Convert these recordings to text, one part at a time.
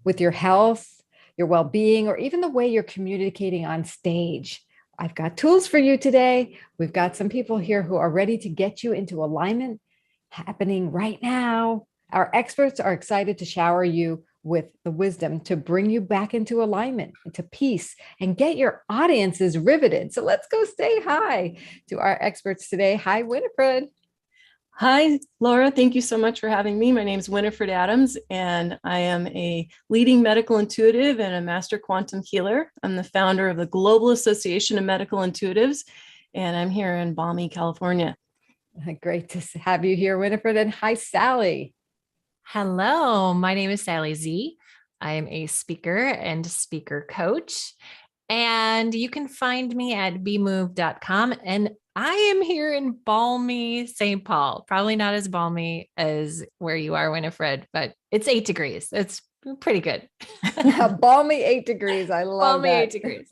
with your health, your well-being, or even the way you're communicating on stage. I've got tools for you today. We've got some people here who are ready to get you into alignment happening right now. Our experts are excited to shower you with the wisdom to bring you back into alignment, into peace, and get your audiences riveted. So let's go say hi to our experts today. Hi, Winifred. Hi, Laura. Thank you so much for having me. My name is Winifred Adams, and I am a leading medical intuitive and a master quantum healer. I'm the founder of the Global Association of Medical Intuitives, and I'm here in balmy California. Great to have you here, Winifred. And hi, Sally. Hello, my name is Sally Z. I am a speaker and speaker coach, and you can find me at bmove.com. And I am here in balmy St. Paul, probably not as balmy as where you are, Winifred, but it's 8 degrees. It's pretty good. Balmy 8 degrees. I love balmy that. 8 degrees.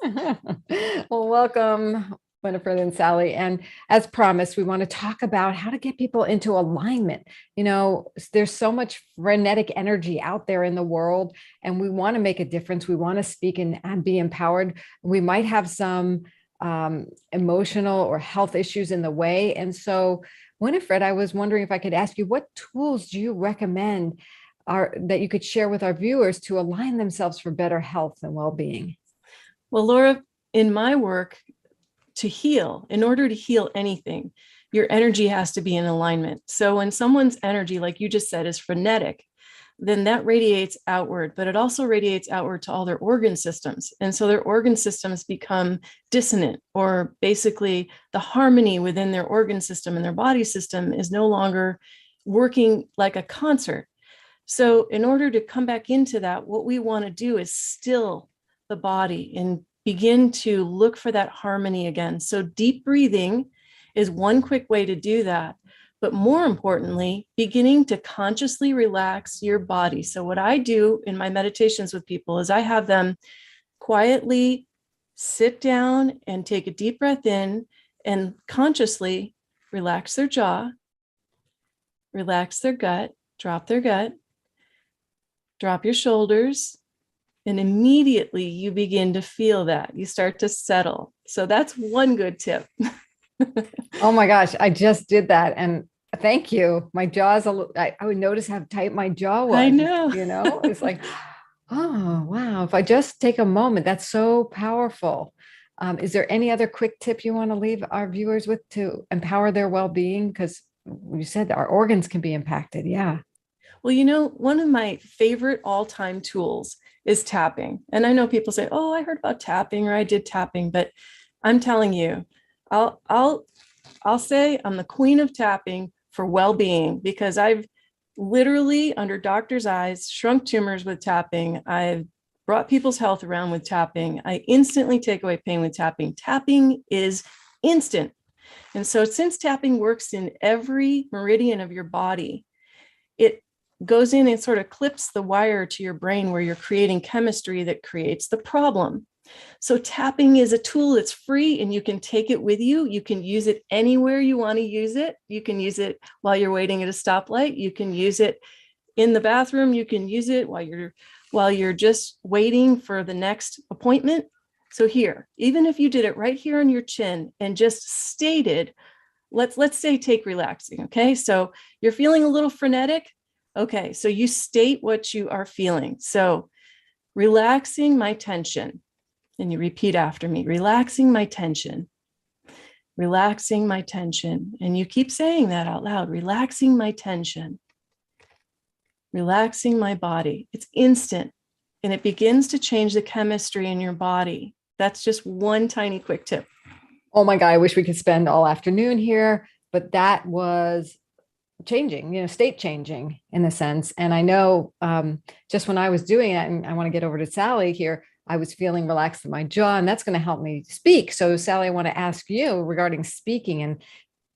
Well, welcome, Winifred and Sally. And as promised, we want to talk about how to get people into alignment. You know, there's so much frenetic energy out there in the world, and we want to make a difference. We want to speak and be empowered. We might have some emotional or health issues in the way. And so, Winifred, I was wondering if I could ask you, what tools do you recommend that you could share with our viewers to align themselves for better health and well-being? Well, Laura, in my work, to heal, in order to heal anything, your energy has to be in alignment. So when someone's energy, like you just said, is frenetic, then that radiates outward, but it also radiates outward to all their organ systems. And so their organ systems become dissonant, or basically the harmony within their organ system and their body system is no longer working like a concert. So in order to come back into that, what we want to do is still the body and begin to look for that harmony again. So deep breathing is one quick way to do that. But more importantly, beginning to consciously relax your body. So what I do in my meditations with people is I have them quietly sit down and take a deep breath in and consciously relax their jaw, relax their gut, drop your shoulders, and immediately you begin to feel that. You start to settle. So that's one good tip. Oh my gosh, I just did that. And thank you. My jaw's I would notice how tight my jaw was. I know. You know, it's like, oh, wow. If I just take a moment, that's so powerful. Is there any other quick tip you want to leave our viewers with to empower their well-being? Because you said our organs can be impacted. Yeah. Well, you know, one of my favorite all-time tools is tapping. And I know people say, oh, I heard about tapping, or I did tapping, but I'm telling you, I'll say I'm the queen of tapping for well-being, because I've literally, under doctor's eyes, shrunk tumors with tapping. I've brought people's health around with tapping. I instantly take away pain with tapping. Tapping is instant. And so since tapping works in every meridian of your body, it goes in and sort of clips the wire to your brain where you're creating chemistry that creates the problem. So tapping is a tool that's free, and you can take it with you. You can use it anywhere you want to use it. You can use it while you're waiting at a stoplight. You can use it in the bathroom. You can use it while you're just waiting for the next appointment. So here, even if you did it right here on your chin and just stated, let's say take relaxing. Okay. So you're feeling a little frenetic. Okay. So you state what you are feeling. So relaxing my tension. And you repeat after me, relaxing my tension, relaxing my tension. And you keep saying that out loud, relaxing my tension, relaxing my body. It's instant, and it begins to change the chemistry in your body. That's just one tiny quick tip. Oh my God, I wish we could spend all afternoon here, but that was changing, state changing in a sense. And I know just when I was doing it, and I want to get over to Sally here, I was feeling relaxed in my jaw, and that's going to help me speak. So Sally, I want to ask you regarding speaking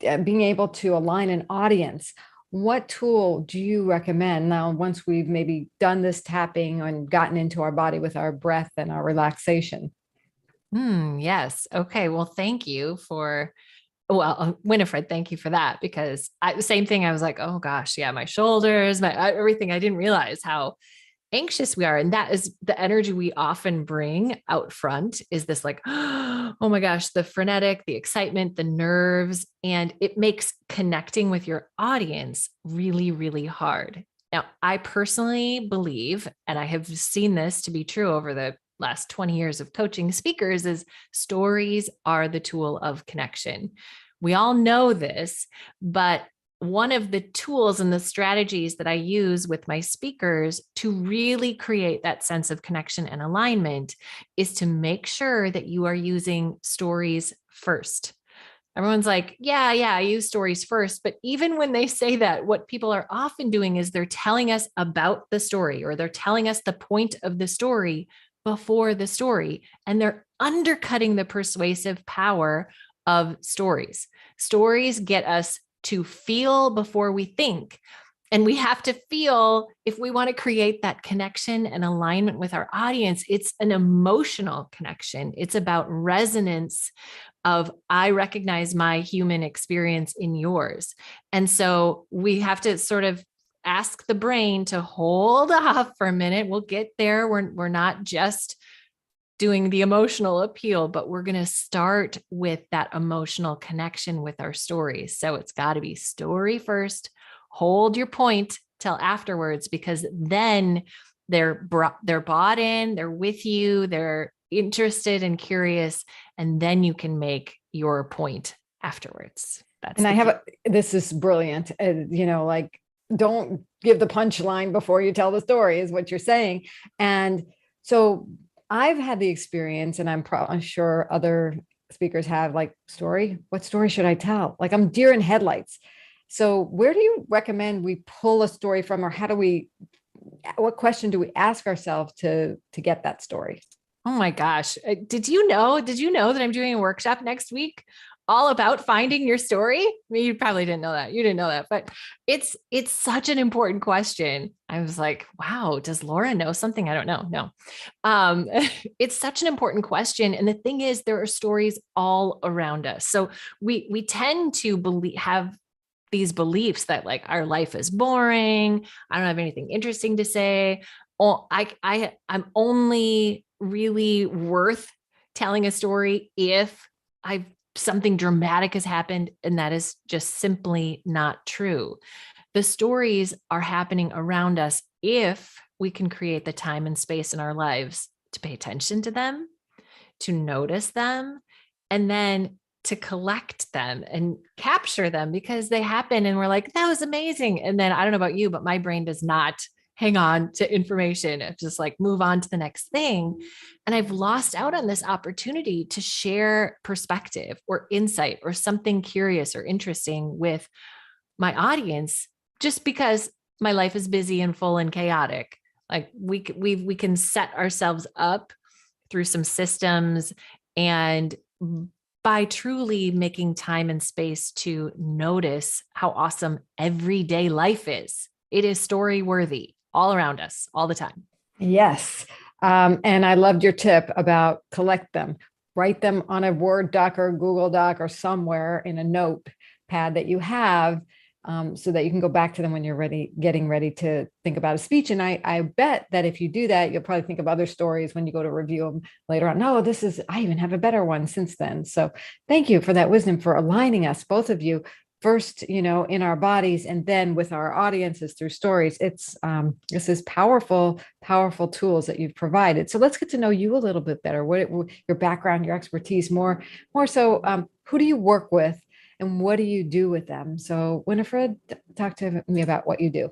and being able to align an audience. What tool do you recommend now, once we've maybe done this tapping and gotten into our body with our breath and our relaxation? Yes. Okay. Well, thank you for, Winifred, thank you for that, because same thing. I was like, oh gosh, yeah, my shoulders, everything. I didn't realize how anxious we are. And that is the energy we often bring out front, is this like, oh my gosh, the frenetic, the excitement, the nerves, and it makes connecting with your audience really, really hard. Now, I personally believe, and I have seen this to be true over the last 20 years of coaching speakers, is stories are the tool of connection. We all know this, but one of the tools and the strategies that I use with my speakers to really create that sense of connection and alignment is to make sure that you are using stories first. Everyone's like, yeah, I use stories first. But even when they say that, what people are often doing is they're telling us about the story, or they're telling us the point of the story before the story, and they're undercutting the persuasive power of stories. Stories get us to feel before we think. And we have to feel if we want to create that connection and alignment with our audience. It's an emotional connection. It's about resonance of, I recognize my human experience in yours. And so we have to sort of ask the brain to hold off for a minute. We'll get there. We're not just doing the emotional appeal, but we're going to start with that emotional connection with our stories. So it's got to be story first. Hold your point till afterwards, because then they're bought in, they're with you, they're interested and curious, and then you can make your point afterwards. This is brilliant. Like, don't give the punchline before you tell the story is what you're saying. And so I've had the experience, and I'm sure other speakers have, like, what story should I tell? Like, I'm deer in headlights. So where do you recommend we pull a story from, or what question do we ask ourselves to get that story? Oh my gosh. Did you know that I'm doing a workshop next week all about finding your story? I mean, you probably didn't know that. You didn't know that, but it's such an important question. I was like, wow, does Laura know something? I don't know. No. It's such an important question. And the thing is, there are stories all around us. So we tend to have these beliefs that, like, our life is boring. I don't have anything interesting to say. I'm only really worth telling a story if something dramatic has happened. And that is just simply not true. The stories are happening around us if we can create the time and space in our lives to pay attention to them, to notice them, and then to collect them and capture them, because they happen and we're like, that was amazing. And then I don't know about you, but my brain does not hang on to information. It's just like, move on to the next thing. And I've lost out on this opportunity to share perspective or insight or something curious or interesting with my audience, just because my life is busy and full and chaotic. Like, we can set ourselves up through some systems, and by truly making time and space to notice how awesome everyday life is. It is story worthy all around us all the time. Yes. And I loved your tip about collect them, write them on a Word doc or Google Doc or somewhere in a notepad that you have, so that you can go back to them when you're getting ready to think about a speech. And I bet that if you do that, you'll probably think of other stories when you go to review them later on. No, I even have a better one since then. So thank you for that wisdom, for aligning us, both of you, first, in our bodies, and then with our audiences through stories. This is powerful tools that you've provided. So let's get to know you a little bit better. What your background, your expertise, more so, who do you work with? And what do you do with them? So Winifred, talk to me about what you do.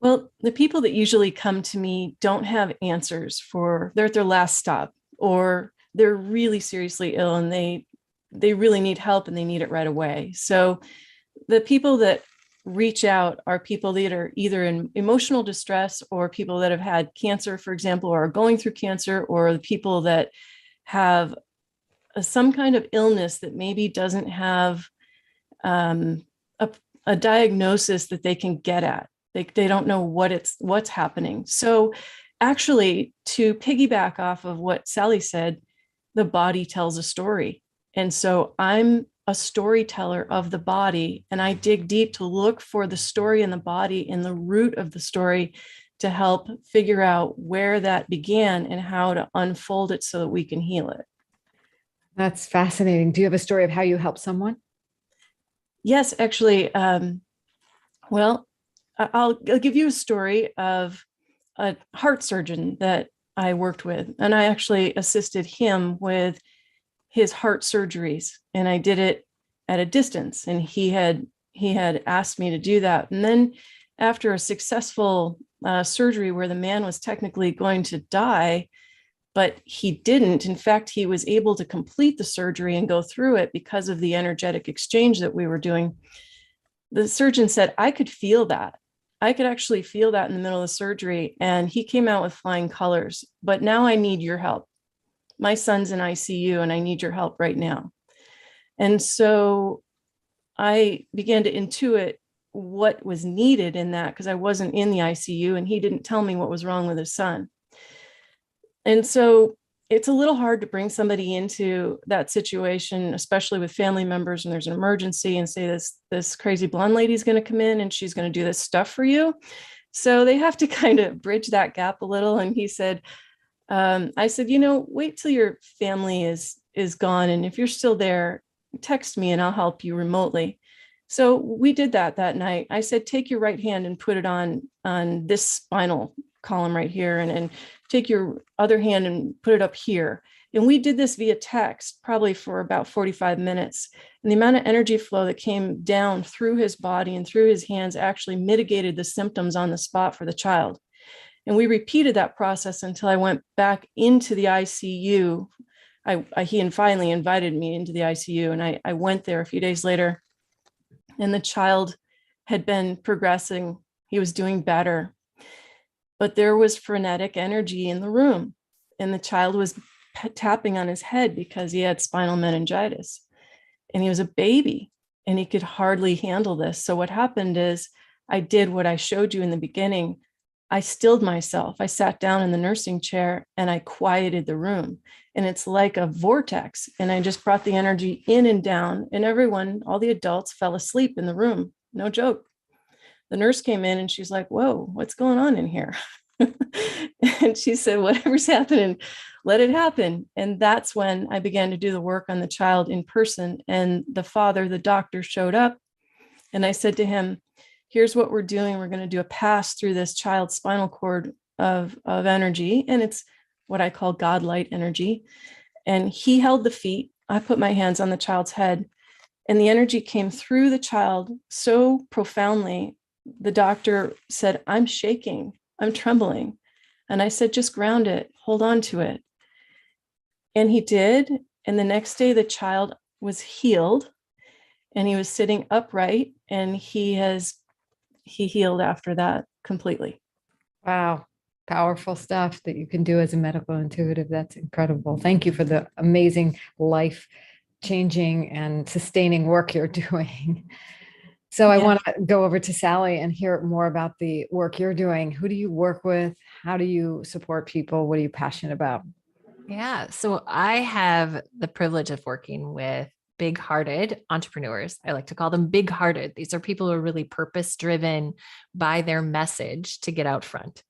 Well, the people that usually come to me don't have answers they're at their last stop, or they're really seriously ill and they really need help and they need it right away. So the people that reach out are people that are either in emotional distress, or people that have had cancer, for example, or are going through cancer, or the people that have some kind of illness that maybe doesn't have a diagnosis that they can get at. They don't know what's happening. So actually, to piggyback off of what Sally said, the body tells a story. And so I'm a storyteller of the body, and I dig deep to look for the story in the body, in the root of the story to help figure out where that began and how to unfold it so that we can heal it. That's fascinating. Do you have a story of how you help someone? Yes, actually. Well, I'll give you a story of a heart surgeon that I worked with, and I actually assisted him with his heart surgeries, and I did it at a distance, and he had asked me to do that. And then after a successful surgery where the man was technically going to die, but he didn't. In fact, he was able to complete the surgery and go through it because of the energetic exchange that we were doing. The surgeon said, I could feel that. I could actually feel that in the middle of the surgery. And he came out with flying colors. But now I need your help. My son's in ICU and I need your help right now. And so I began to intuit what was needed in that, because I wasn't in the ICU and he didn't tell me what was wrong with his son. And so it's a little hard to bring somebody into that situation, especially with family members when there's an emergency, and say this crazy blonde lady's going to come in and she's going to do this stuff for you. So they have to kind of bridge that gap a little. And he said, I said, wait till your family is gone. And if you're still there, text me and I'll help you remotely. So we did that night. I said, take your right hand and put it on this spinal column right here, and take your other hand and put it up here. And we did this via text, probably for about 45 minutes. And the amount of energy flow that came down through his body and through his hands actually mitigated the symptoms on the spot for the child. And we repeated that process until I went back into the ICU. He finally invited me into the ICU, and I went there a few days later, and the child had been progressing. He was doing better. But there was frenetic energy in the room, and the child was tapping on his head because he had spinal meningitis, and he was a baby and he could hardly handle this. So what happened is I did what I showed you in the beginning. I stilled myself. I sat down in the nursing chair and I quieted the room, and it's like a vortex. And I just brought the energy in and down, and everyone, all the adults, fell asleep in the room. No joke. The nurse came in and she's like, whoa, what's going on in here? And she said, whatever's happening, let it happen. And that's when I began to do the work on the child in person. And the father, the doctor, showed up. And I said to him, here's what we're doing. We're going to do a pass through this child's spinal cord of energy. And it's what I call God light energy. And he held the feet. I put my hands on the child's head, and the energy came through the child so profoundly. The doctor said, I'm shaking, I'm trembling. And I said, just ground it, hold on to it. And he did. And the next day the child was healed, and he was sitting upright, and he healed after that completely. Wow. Powerful stuff that you can do as a medical intuitive. That's incredible. Thank you for the amazing life changing and sustaining work you're doing. So I want to go over to Sally and hear more about the work you're doing. Who do you work with? How do you support people? What are you passionate about? Yeah. So I have the privilege of working with big-hearted entrepreneurs. I like to call them big-hearted. These are people who are really purpose-driven by their message to get out front.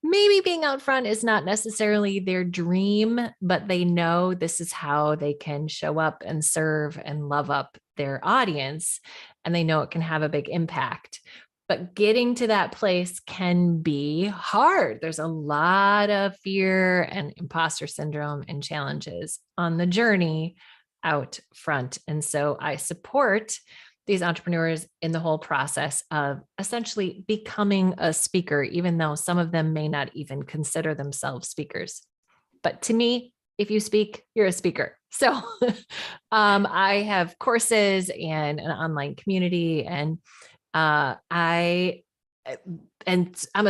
Maybe being out front is not necessarily their dream, but they know this is how they can show up and serve and love up their audience, and they know it can have a big impact. But getting to that place can be hard. There's a lot of fear and imposter syndrome and challenges on the journey out front. And so I support these entrepreneurs in the whole process of essentially becoming a speaker, even though some of them may not even consider themselves speakers. But to me, if you speak, you're a speaker. So I have courses and an online community, and I'm a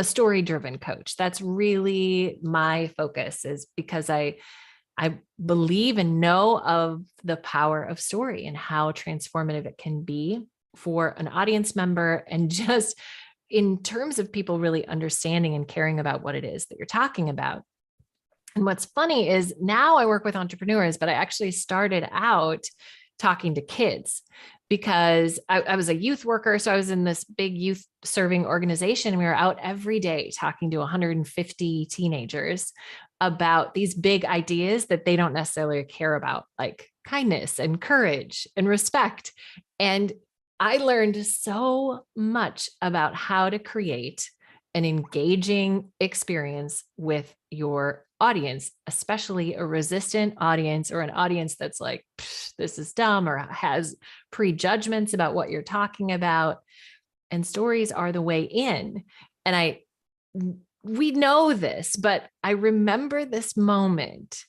story-driven coach. That's really my focus, is because I believe and know of the power of story and how transformative it can be for an audience member, and just in terms of people really understanding and caring about what it is that you're talking about. And what's funny is now I work with entrepreneurs, but I actually started out talking to kids because I was a youth worker. So I was in this big youth serving organization. And we were out every day talking to 150 teenagers about these big ideas that they don't necessarily care about, like kindness and courage and respect. And I learned so much about how to create an engaging experience with your audience, especially a resistant audience or an audience that's like, this is dumb, or has prejudgments about what you're talking about. And stories are the way in. And we know this, but I remember this moment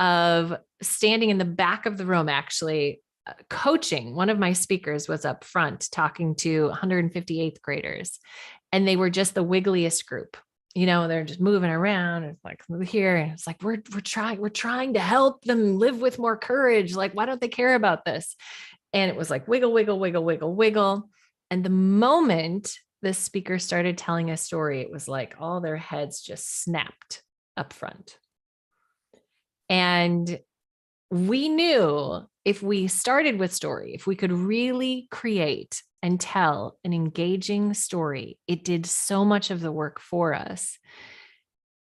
of standing in the back of the room, actually coaching. One of my speakers was up front talking to 158th graders, and they were just the wiggliest group. They're just moving around. It's like here, and it's like we're trying to help them live with more courage. Like, why don't they care about this? And it was like wiggle, wiggle, wiggle, wiggle, wiggle. And the moment the speaker started telling a story, it was like all their heads just snapped up front. And we knew if we started with story, if we could really create and tell an engaging story, it did so much of the work for us.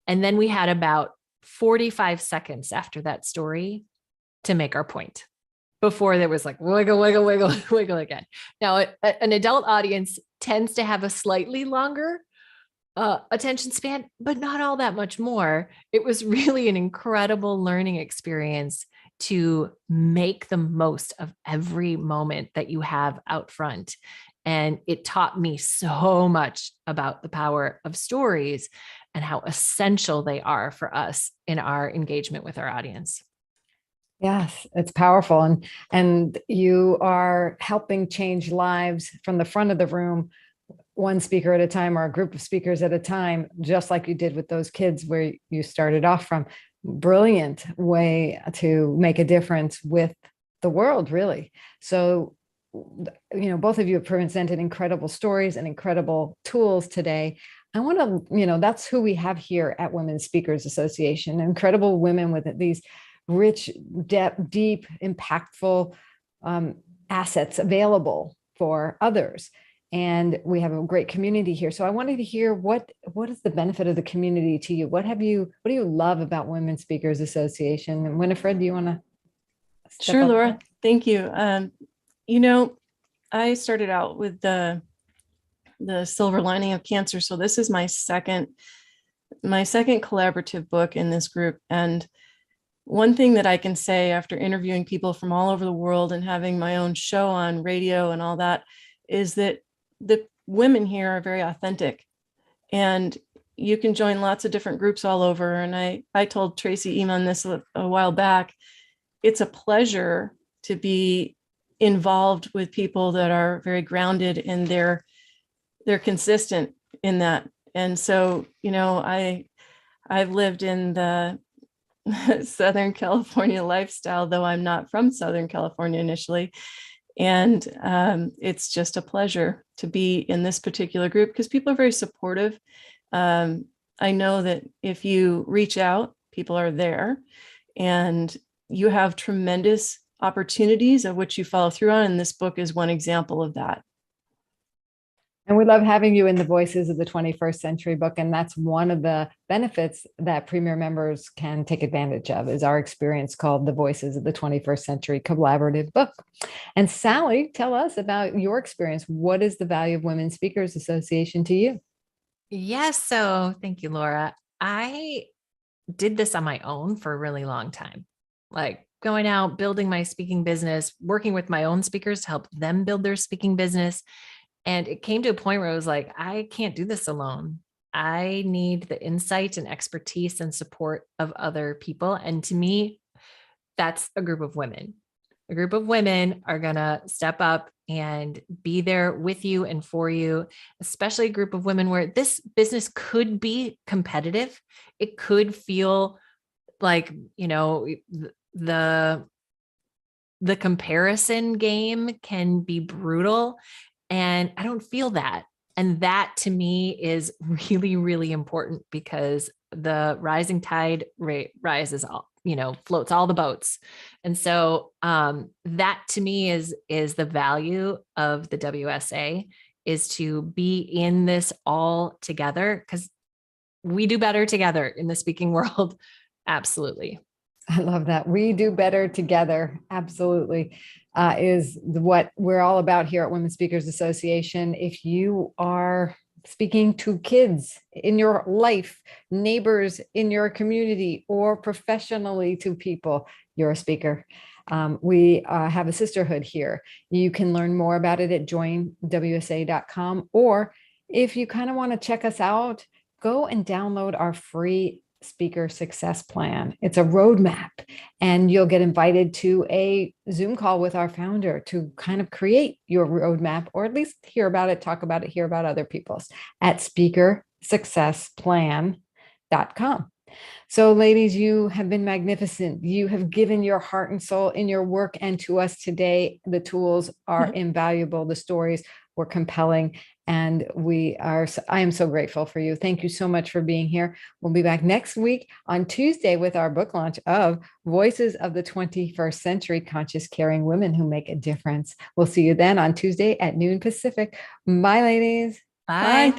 And then we had about 45 seconds after that story to make our point before there was like wiggle, wiggle, wiggle, wiggle again. Now, an adult audience tends to have a slightly longer attention span, but not all that much more. It was really an incredible learning experience to make the most of every moment that you have out front. And it taught me so much about the power of stories and how essential they are for us in our engagement with our audience. Yes, it's powerful. And you are helping change lives from the front of the room, one speaker at a time or a group of speakers at a time, just like you did with those kids where you started off from. Brilliant way to make a difference with the world, really. So, both of you have presented incredible stories and incredible tools today. I want to, that's who we have here at Women Speakers Association, incredible women with these rich, deep, impactful assets available for others. And we have a great community here. So I wanted to hear what is the benefit of the community to you? What do you love about Women Speakers Association? And Winifred, do you want to? Sure, Laura. Thank you. I started out with the silver lining of cancer. So this is my second collaborative book in this group. And one thing that I can say after interviewing people from all over the world and having my own show on radio and all that is that the women here are very authentic, and you can join lots of different groups all over. And I told Tracy Eamon this a while back. It's a pleasure to be involved with people that are very grounded and they're consistent in that. And so, I've lived in the Southern California lifestyle, though I'm not from Southern California initially. And it's just a pleasure to be in this particular group because people are very supportive. I know that if you reach out, people are there, and you have tremendous opportunities of which you follow through on. And this book is one example of that. And we love having you in the Voices of the 21st Century book. And that's one of the benefits that Premier members can take advantage of, is our experience called the Voices of the 21st Century collaborative book. And Sally, tell us about your experience. What is the value of Women Speakers Association to you? Yes. So thank you, Laura. I did this on my own for a really long time, like going out, building my speaking business, working with my own speakers to help them build their speaking business. And it came to a point where I was like, I can't do this alone. I need the insight and expertise and support of other people. And to me, that's a group of women. A group of women are going to step up and be there with you and for you, especially a group of women where this business could be competitive. It could feel like, the comparison game can be brutal. And I don't feel that. And that to me is really, really important, because the rising tide rises all, floats all the boats. And so that to me is the value of the WSA, is to be in this all together, because we do better together in the speaking world. Absolutely. I love that. We do better together. Absolutely. Is what we're all about here at Women Speakers Association. If you are speaking to kids in your life, neighbors in your community, or professionally to people, you're a speaker. We have a sisterhood here. You can learn more about it at joinwsa.com. Or if you kind of want to check us out, go and download our free speaker success plan. It's a roadmap, and you'll get invited to a Zoom call with our founder to kind of create your roadmap, or at least hear about it, talk about it, hear about other people's at speakersuccessplan.com. So ladies, you have been magnificent. You have given your heart and soul in your work and to us today. The tools are invaluable. The stories were compelling, and I am so grateful for you. Thank you so much for being here. We'll be back next week on Tuesday with our book launch of Voices of the 21st Century, Conscious Caring Women Who Make a Difference. We'll see you then on Tuesday at noon Pacific. Bye, ladies. Bye. Bye.